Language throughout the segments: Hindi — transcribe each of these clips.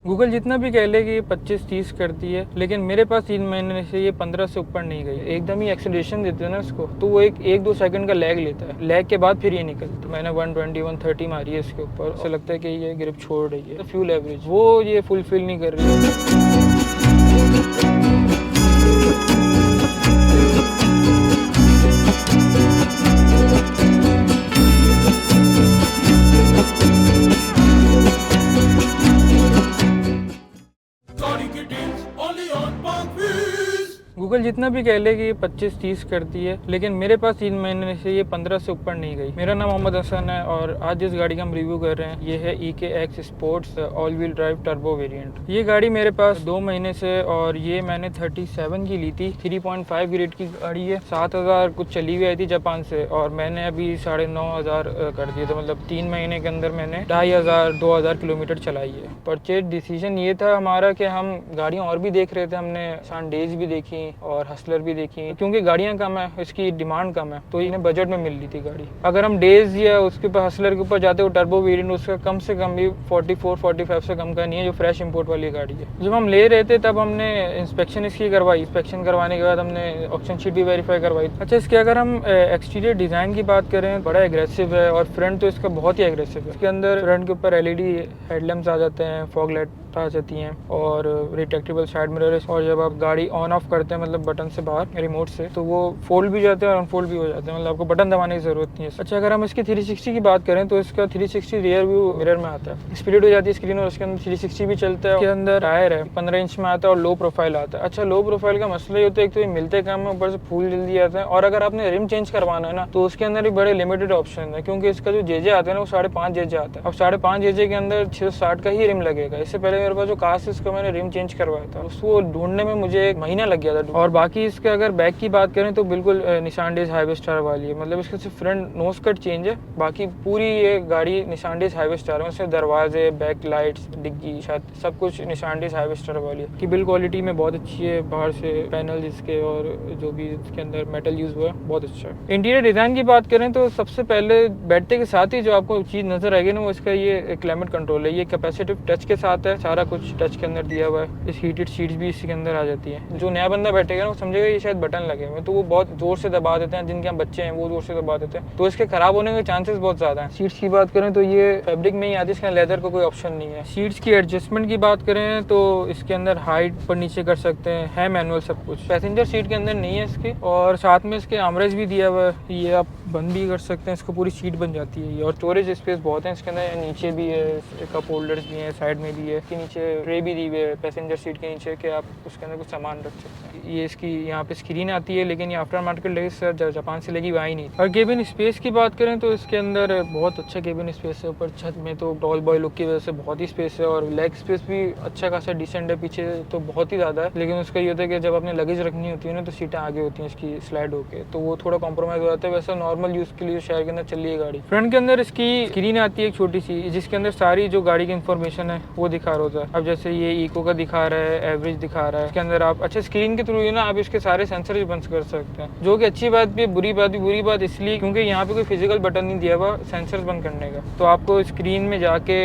गूगल जितना भी कह ले कि ये 25-30 करती है, लेकिन मेरे पास 3 महीने से ये 15 से ऊपर नहीं गई। एकदम ही एक्सेलरेशन देते हैं ना इसको, तो वो एक दो सेकंड का लैग लेता है, लैग के बाद फिर ये निकलती है। मैंने 120-130 मारी है इसके ऊपर, ऐसा लगता है कि ये ग्रिप छोड़ रही है। फ्यूल एवरेज वो ये फुलफिल नहीं कर रही है। गूगल जितना भी कह ले कि ये 25-30 करती है, लेकिन मेरे पास 3 महीने से ये 15 से ऊपर नहीं गई। मेरा नाम मोहम्मद हसन है और आज जिस गाड़ी का हम रिव्यू कर रहे हैं ये है EKX sports all wheel drive turbo variant. ये गाड़ी मेरे पास 2 महीने से, और ये मैंने 37 की ली थी। 3.5 ग्रेड की गाड़ी है, 7000 कुछ चली हुई आई थी जापान से, और मैंने अभी 9500 कर दिए। तो मतलब 3 महीने के अंदर मैंने 2500-2000 किलोमीटर चलाई है। परचेज डिसीजन ये था हमारा कि हम गाड़ियाँ और भी देख रहे थे, हमने शानडेज भी देखी और हसलर भी देखी, क्योंकि गाड़ियां कम है, इसकी डिमांड कम है, तो इन्हें बजट में मिल रही थी गाड़ी। अगर हम डेज या उसके ऊपर हसलर के ऊपर जाते हो टर्बो वेरिएंट, उसका कम से कम भी 44-45 से कम का नहीं है, जो फ्रेश इंपोर्ट वाली गाड़ी है। जब हम ले रहे थे तब हमने इंस्पेक्शन इसकी करवाई। इंस्पेक्शन करवाने के बाद हमने ऑप्शन शीट भी वेरीफाई करवाई। अच्छा, इसके अगर हम एक्सटीरियर डिज़ाइन की बात करें, बड़ा एग्रेसिव है, और फ्रंट तो इसका बहुत ही एग्रेसिव है। इसके अंदर फ्रंट के ऊपर LED हेडलैम्प्स आ जाते हैं, फॉग लाइट आ जाती हैं, और रिट्रैक्टेबल साइड मिरर, और जब आप गाड़ी ऑन ऑफ करते हैं मतलब बटन से बाहर रिमोट से, तो वो फोल्ड भी जाते हैं और अनफोल्ड भी हो जाते हैं, मतलब आपको बटन दबाने की जरूरत नहीं है। अच्छा, अगर हम इसकी 360 की बात करें तो इसका 360 रियर व्यू मिरर में आता है। स्प्लिट हो जाती है स्क्रीन और उसके अंदर 360 भी चलता है। इसके अंदर टायर है 15 इंच में आता है और लो प्रोफाइल आता है। अच्छा, लो प्रोफाइल का मसला ये होता है, एक तो ये मिलते कम है, ऊपर से फूल जल्दी आता है, और अगर आपने रिम चेंज करवाना है ना तो उसके अंदर भी बड़े लिमिटेड ऑप्शन है, क्योंकि इसका जो JJ आता है ना वो 5.5 JJ आता है। अब 5.5 JJ के अंदर 660 का ही रिम लगेगा। इससे पहले मेरे पास जो कास्ट इसका मैंने रिम चेंज करवाया था, उसको ढूंढने में मुझे 1 महीना लग गया था। और बाकी इसके अगर बैक की बात करें तो बिल्कुल निशान डेज हाईवे स्टार वाली है, मतलब इसका सिर्फ फ्रंट नोज कट चेंज है, बाकी पूरी ये गाड़ी निशान डेज हाईवे स्टार है। सिर्फ दरवाजे, बैक लाइट्स, डिग्गी, छत, सब कुछ निशान डेज हाईवे स्टार वाली है। की बिल्ड क्वालिटी में बहुत अच्छी है, बाहर से पैनल इसके और जो भी इसके अंदर मेटल यूज हुआ है बहुत अच्छा है। इंटीरियर डिजाइन की बात करें तो सबसे पहले बैठते के साथ ही जो आपको चीज नजर आएगी ना वो इसका ये क्लाइमेट कंट्रोल है। ये कैपेसिटिव टच के साथ है, सारा कुछ टच के अंदर दिया हुआ है। इस हीटेड सीट्स भी इसके अंदर आ जाती है। जो नया बंदा बैठेगा ना वो समझेगा ये शायद बटन लगे हुए, तो वो बहुत जोर से दबा देते हैं, जिनके यहाँ बच्चे हैं वो जोर से दबा देते हैं, तो इसके खराब होने के चांसेस बहुत ज्यादा हैं। सीट्स की बात करें तो ये फैब्रिक में ही आती है, इसके लेदर का कोई ऑप्शन नहीं है। सीट्स की एडजस्टमेंट की बात करें तो इसके अंदर हाइट पर नीचे कर सकते हैं, है मैनुअल सब कुछ। पैसेंजर सीट के अंदर नहीं है इसके, और साथ में इसके आर्मरेस्ट भी दिया हुआ है, ये आप बंद भी कर सकते हैं, इसको पूरी सीट बन जाती है। और स्टोरेज स्पेस बहुत है इसके अंदर, नीचे भी है, कप होल्डर्स भी हैं, साइड में भी है, इसके नीचे ट्रे भी दी हुई है पैसेंजर सीट के नीचे, कि आप उसके अंदर कुछ सामान रख सकते हैं। ये इसकी यहाँ पे स्क्रीन आती है, लेकिन ये आफ्टर मार्केट लेगी जापान से लेगी आई नहीं। और केबिन स्पेस की बात करें तो इसके अंदर बहुत अच्छा केबिन स्पेस है। ऊपर छत में तो टॉल बॉय लुक की वजह से बहुत ही स्पेस है, और लेग स्पेस भी अच्छा खासा डिसेंट है, पीछे तो बहुत ही ज़्यादा है। लेकिन उसका ये होता है कि जब आपने लगेज रखनी होती है ना तो सीटें आगे होती हैं इसकी स्लाइड होके, तो वो थोड़ा कॉम्प्रोमाइज़ हो जाता है। वैसे नॉर्मल यूज़ के लिए शहर के अंदर चल रही है गाड़ी। फ्रंट के अंदर इसकी स्क्रीन आती है एक छोटी सी, जिसके अंदर सारी जो गाड़ी की इन्फॉर्मेशन है वो दिखा रहा होता है। अब जैसे ये इको का दिखा रहा है, एवरेज दिखा रहा है, इसके अंदर आप अच्छा स्क्रीन के थ्रू ना आप इसके सारे सेंसर भी बंद कर सकते हैं, जो कि अच्छी बात भी, बुरी बात इसलिए क्योंकि यहाँ पे कोई फिजिकल बटन नहीं दिया हुआ सेंसर्स बंद करने का, तो आपको स्क्रीन में जाके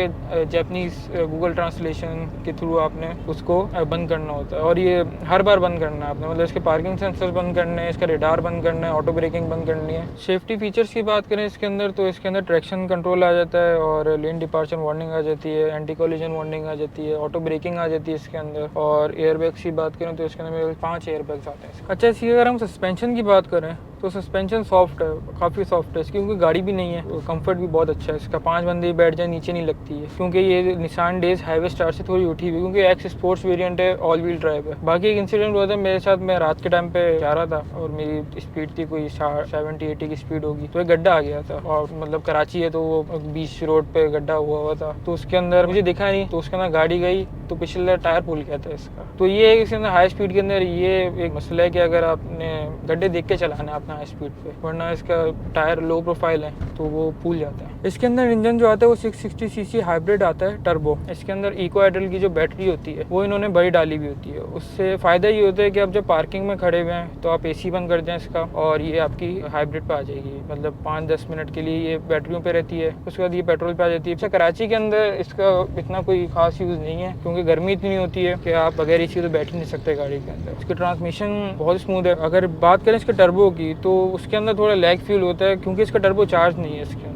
जापानीज गूगल ट्रांसलेशन के थ्रू आपने उसको बंद करना होता है, और ये हर बार बंद करना है आपने, मतलब इसके पार्किंग सेंसर्स बंद करने हैं, इसका रेडार बंद करना है, ऑटो ब्रेकिंग बंद करनी है। सेफ्टी फीचर्स की बात करें इसके अंदर तो इसके अंदर ट्रैक्शन कंट्रोल आ जाता है, और लेन डिपार्चर वार्निंग आ जाती है, एंटी कोलिजन वार्निंग आ जाती है, ऑटो ब्रेकिंग आ जाती है इसके अंदर, और एयरबैग्स की बात करें तो इसके अंदर 5 एयरबैग्स आते हैं। अच्छा, इसकी अगर हम सस्पेंशन की बात करें तो सस्पेंशन सॉफ्ट है, काफ़ी सॉफ्ट है इसकी, क्योंकि गाड़ी भी नहीं है, कंफर्ट भी बहुत अच्छा है इसका। 5 बंदे बैठ जाए नीचे नहीं लगती है, क्योंकि ये निशान डेज हाईवे स्टार से थोड़ी उठी हुई, क्योंकि एक्स स्पोर्ट्स वेरिएंट है, ऑल व्हील ड्राइव है। बाकी एक इंसिडेंट हुआ था मेरे साथ, मैं रात के टाइम पे जा रहा था और मेरी स्पीड थी कोई 70-80 की स्पीड होगी, तो एक गड्ढा आ गया था, और मतलब कराची है तो वो बीच रोड पे गड्ढा हुआ था, तो उसके अंदर मुझे दिखा नहीं, तो उसके अंदर गाड़ी गई तो पिछले टायर फूल गया था इसका। तो ये इसके अंदर हाई स्पीड के अंदर ये एक मसला है कि अगर आपने गड्ढे देख के चलाना है अपना हाई स्पीड पे, वरना इसका टायर लो प्रोफाइल है तो वो फूल जाता है। इसके अंदर इंजन जो आता है वो 660 सीसी हाइब्रिड आता है टर्बो। इसके अंदर इको हाइड्रल की जो बैटरी होती है वो इन्होंने बड़ी डाली हुई होती है। उससे फ़ायदा ये होता है कि आप जब पार्किंग में खड़े हुए हैं तो आप AC बंद कर दें इसका, और ये आपकी हाइब्रिड पे आ जाएगी, मतलब 5-10 मिनट के लिए ये बैटरियों पे रहती है, उसके बाद ये पेट्रोल पे आ जाती है। अच्छा, कराची के अंदर इसका इतना कोई खास यूज़ नहीं है, क्योंकि क्योंकि गर्मी इतनी होती है कि आप बगैर एसी तो बैठ ही नहीं सकते गाड़ी के अंदर। इसकी ट्रांसमिशन बहुत स्मूथ है। अगर बात करें इसके टर्बो की तो उसके अंदर थोड़ा लैग फील होता है क्योंकि इसका टर्बो चार्ज नहीं है इसके अंदर।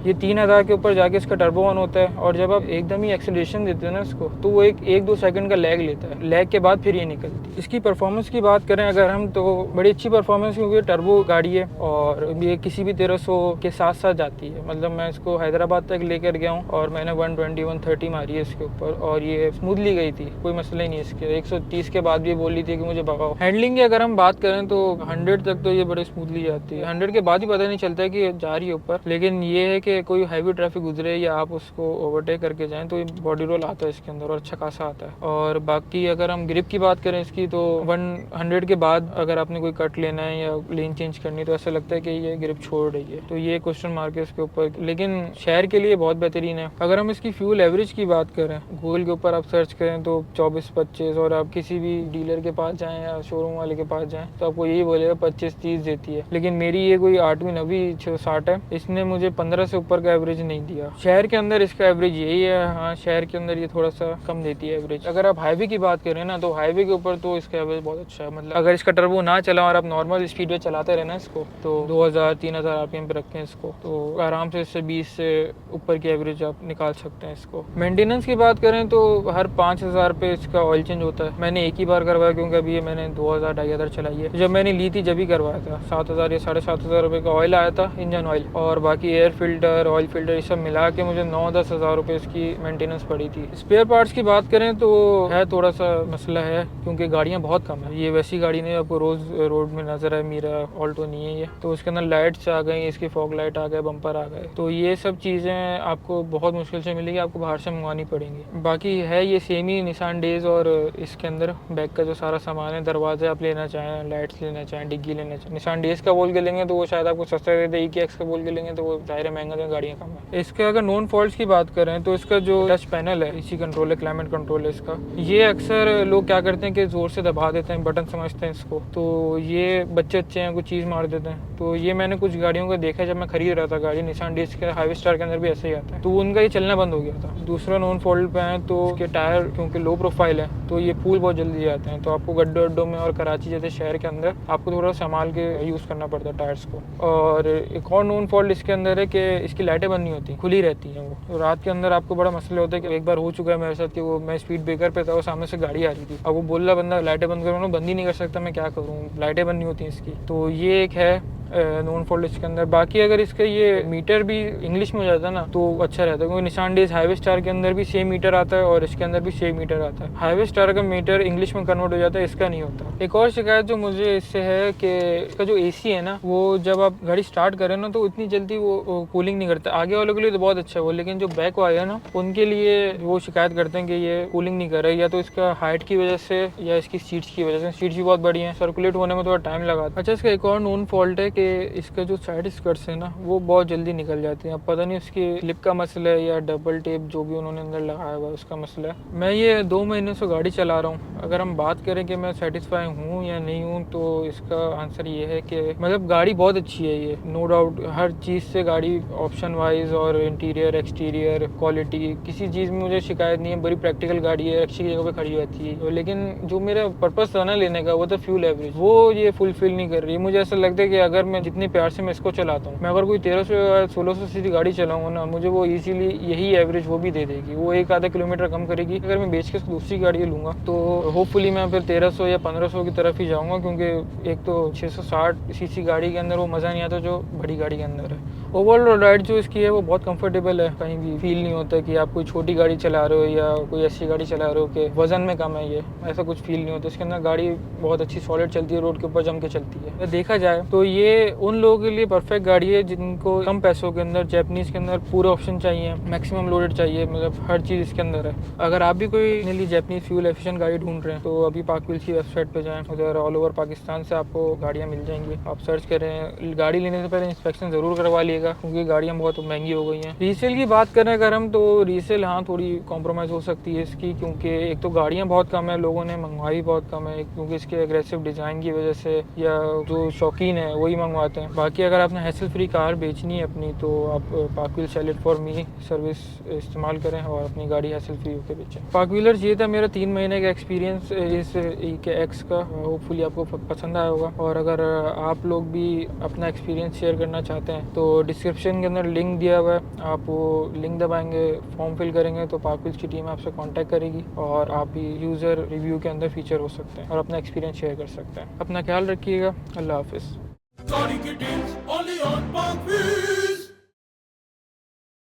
ये 3000 के ऊपर जाके इसका टर्बो ऑन होता है और जब आप एकदम ही एक्सेलरेशन देते हैं ना इसको तो वो एक दो सेकंड का लैग लेता है। लैग के बाद फिर ये निकलती है। इसकी परफॉर्मेंस की बात करें अगर हम तो बड़ी अच्छी परफॉर्मेंस क्योंकि टर्बो गाड़ी है और ये किसी भी 1300 के साथ साथ जाती है। मतलब मैं इसको हैदराबाद तक लेकर गया हूँ और मैंने 120 130 मारी है इसके ऊपर और ये स्मूथली गई थी, कोई मसला ही नहीं इसके। 130 के बाद भी बोली थी कि मुझे भगाओ। हैंडलिंग की अगर हम बात करें तो 100 तक तो ये बड़े स्मूथली जाती है। 100 के बाद ही पता नहीं चलता है कि जा रही है ऊपर। लेकिन ये है कि कोई हैवी ट्रैफिक गुजरे या आप उसको ओवरटेक करके जाएं तो बॉडी रोल आता है इसके अंदर और अच्छा खासा आता है। और बाकी अगर हम ग्रिप की बात करें इसकी तो 100 के बाद अगर आपने कोई कट लेना है या लेन चेंज करनी तो ऐसा लगता है कि ये ग्रिप छोड़ रही है, तो ये क्वेश्चन मार्क है इसके ऊपर। लेकिन शहर के लिए बहुत बेहतरीन है। अगर हम इसकी फ्यूल एवरेज की बात करें गूगल के ऊपर आप सर्च करें तो 24-25 और आप किसी भी डीलर के पास जाएं या शोरूम वाले के पास जाएं तो आपको यही बोलेगा 25-30 देती है। लेकिन मेरी ये कोई 8वीं 9वीं 660 है, इसने मुझे 15 से ऊपर का एवरेज नहीं दिया। शहर के अंदर इसका एवरेज यही है। हाँ, शहर के अंदर ये थोड़ा सा कम देती है एवरेज। अगर आप हाईवे की बात करें ना तो हाईवे के ऊपर तो इसका एवरेज बहुत अच्छा है। मतलब अगर इसका टर्बो ना चला और आप नॉर्मल स्पीड पे चलाते रहना इसको तो 2000-3000 आरपीएम पे रखें इसको तो आराम से इससे 20 से ऊपर की एवरेज आप निकाल सकते हैं इसको। मेंटेनेंस की बात करें तो हर 5000 पे इसका ऑयल चेंज होता है। मैंने एक ही बार करवाया क्योंकि अभी ये मैंने 2000-2500 चलाई है। जब मैंने ली थी जब ही करवाया था। 7000 या 7500 रुपये का ऑयल आया था, इंजन ऑयल, और बाकी एयर फिल्टर ऑयल फिल्टर ये सब मिला के मुझे 9-10 हज़ार रुपये इसकी मेंटेनेंस पड़ी थी। स्पेयर पार्ट्स की बात करें तो है थोड़ा सा मसला है क्योंकि गाड़ियाँ बहुत कम है। ये वैसी गाड़ी नहीं आपको रोज़ रोड में नजर आए, मीरा ऑल्टो नहीं है ये। तो उसके अंदर लाइट्स आ गई, इसकी फॉग लाइट आ गए, बम्पर आ गए, तो ये सब चीज़ें आपको बहुत मुश्किल से मिलेगी, आपको बाहर से मंगवानी पड़ेंगी। बाकी है ये सेम ही निसान डेज और इसके अंदर बैक का जो सारा सामान है, दरवाजे आप लेना चाहें, लाइट्स लेना चाहें, डिग्गी लेना चाहें, निसान डेज का बोल के लेंगे तो वो शायद आपको सस्ता देते, EKX का बोल के लेंगे तो वो ज़ाहिर महंगा दें, गाड़ियाँ कम है। इसके अगर नॉन फॉल्ट्स की बात करें तो इसका जो टच पैनल है, इसी कंट्रोल है, क्लाइमेट कंट्रोल है इसका। ये अक्सर लोग क्या करते हैं कि ज़ोर से दबा देते हैं, बटन समझते हैं इसको, तो ये बच्चे अच्छे हैं कुछ चीज़ मार देते हैं। तो ये मैंने कुछ गाड़ियों को देखा जब मैं खरीद रहा था गाड़ी, निसान डेज के हाईवे स्टार के अंदर भी ऐसे ही आता है, तो उनका ये चलना बंद हो गया था। दूसरा नॉन फॉल्ट पे है तो इसके टायर क्योंकि लो प्रोफाइल है तो ये फूल बहुत जल्दी जाते हैं, तो आपको गड्ढों अड्डों में और कराची जैसे शहर के अंदर आपको थोड़ा संभाल के यूज़ करना पड़ता है टायर्स को। और एक और नॉन फॉल्ट इसके अंदर है कि इसकी लाइटें बंद नहीं होती, खुली रहती हैं वो। तो रात के अंदर आपको बड़ा मसला होता है कि एक बार हो चुका है मेरे साथ कि वो मैं स्पीड ब्रेकर पे था, वो सामने से गाड़ी आ रही थी, अब वो बोल रहा बंदा लाइटें बंद करो, बंद ही नहीं कर सकता, मैं क्या करूँ, लाइटें बंद नहीं होती इसकी। तो ये एक है नॉन फॉल्ट इसके अंदर। बाकी अगर इसका ये मीटर भी इंग्लिश में हो जाता है ना तो अच्छा रहता है, क्योंकि निसान डेज हाईवे स्टार के अंदर भी सेम मीटर आता है और इसके अंदर भी सेम मीटर आता है। हाईवे स्टार का मीटर इंग्लिश में कन्वर्ट हो जाता है, इसका नहीं होता। एक और शिकायत जो मुझे इससे है कि इसका जो AC है ना, वो जब आप गाड़ी स्टार्ट करें ना तो इतनी जल्दी वो कूलिंग नहीं करता। आगे वालों के लिए तो बहुत अच्छा है वो, लेकिन जो बैक वाले है ना उनके लिए वो शिकायत करते हैं कि ये कूलिंग नहीं कर रहा है, या तो इसका हाइट की वजह से या इसकी सीट्स की वजह से। सीट्स भी बहुत बड़ी हैं, सर्कुलेट होने में थोड़ा टाइम लगा। अच्छा, इसका एक और नॉन फॉल्ट है कि इसका जो साइड स्कर्ट्स है ना वो बहुत जल्दी निकल जाते हैं। अब पता नहीं उसकी क्लिप का मसला है या डबल टेप जो भी उन्होंने अंदर लगाया हुआ है उसका मसला है। मैं ये 2 महीने से गाड़ी चला रहा हूँ। अगर हम बात करें कि मैं सेटिस्फाई हूँ या नहीं हूँ तो इसका आंसर ये है कि मतलब गाड़ी बहुत अच्छी है ये, नो डाउट। हर चीज़ से गाड़ी ऑप्शन वाइज और इंटीरियर एक्सटीरियर क्वालिटी किसी चीज़ में मुझे शिकायत नहीं है। बड़ी प्रैक्टिकल गाड़ी है, अच्छी जगह पर खड़ी रहती है। लेकिन जो मेरा पर्पज़ था ना लेने का, वो था फ्यूल एवरेज, वो ये फुलफिल नहीं कर रही है। मुझे ऐसा लगता है कि अगर मैं जितनी प्यार से मैं इसको चलाता हूँ, मैं अगर कोई 1300 या 1600 सीसी गाड़ी चलाऊंगा ना, मुझे वो इजीली यही एवरेज वो भी दे देगी। वो 1-आधा किलोमीटर कम करेगी। अगर मैं बेच के दूसरी गाड़ी लूँगा तो होपफुली मैं फिर 1300 या 1500 की तरफ ही जाऊँगा, क्योंकि एक तो 660 सीसी गाड़ी के अंदर वो मज़ा नहीं आता जो बड़ी गाड़ी के अंदर है। ओवरऑल राइड जो इसकी है वो बहुत कंफर्टेबल है, कहीं भी फील नहीं होता कि आप कोई छोटी गाड़ी चला रहे हो या कोई ऐसी गाड़ी चला रहे हो कि वजन में कम है, ये ऐसा कुछ फील नहीं होता। इसके अंदर गाड़ी बहुत अच्छी सॉलिड चलती है, रोड के ऊपर जम के चलती है। देखा जाए तो ये उन लोगों के लिए परफेक्ट गाड़ी है जिनको कम पैसों के अंदर जैपनीज़ के अंदर पूरे ऑप्शन चाहिए, मैक्सिमम लोडेड चाहिए, मतलब हर चीज़ इसके अंदर है। अगर आप भी कोई नई जैपनीज़ फ्यूल एफिशिएंट गाड़ी ढूंढ रहे हैं तो अभी पाक व्हील्स की वेबसाइट पे जाएं, उधर ऑल ओवर पाकिस्तान से आपको गाड़ियाँ मिल जाएंगी। आप सर्च करें। गाड़ी लेने से पहले इंस्पेक्शन ज़रूर करवा लिएगा करिएगा क्योंकि गाड़ियाँ बहुत महंगी हो गई हैं। रीसेल की बात करें अगर हम, तो रीसेल हाँ थोड़ी कॉम्प्रोमाइज़ हो सकती है इसकी, क्योंकि एक तो गाड़ियाँ बहुत कम है, लोगों ने मंगवाई बहुत कम है क्योंकि इसके एग्रेसिव डिज़ाइन की वजह से, या जो शौकीन है वही मंगवाते हैं। बाकी अगर आपने हैसल फ्री कार बेचनी है अपनी, तो आप park wheel sell it for me service इस्तेमाल करें और अपनी गाड़ी हैसल फ्री होकर बेचें। पार्क व्हीलर ये था मेरा 3 महीने का एक्सपीरियंस इस EKX का। होपफुली आपको पसंद आया होगा, और अगर आप लोग भी अपना एक्सपीरियंस शेयर करना चाहते हैं तो डिस्क्रिप्शन के अंदर लिंक दिया हुआ है, आप वो लिंक दबाएंगे, फॉर्म फिल करेंगे तो पार्क व्हील्स की टीम आपसे कांटेक्ट करेगी और आप भी यूज़र रिव्यू के अंदर फीचर हो सकते हैं और अपना एक्सपीरियंस शेयर कर सकते हैं। अपना ख्याल रखिएगा। अल्लाह हाफिज़।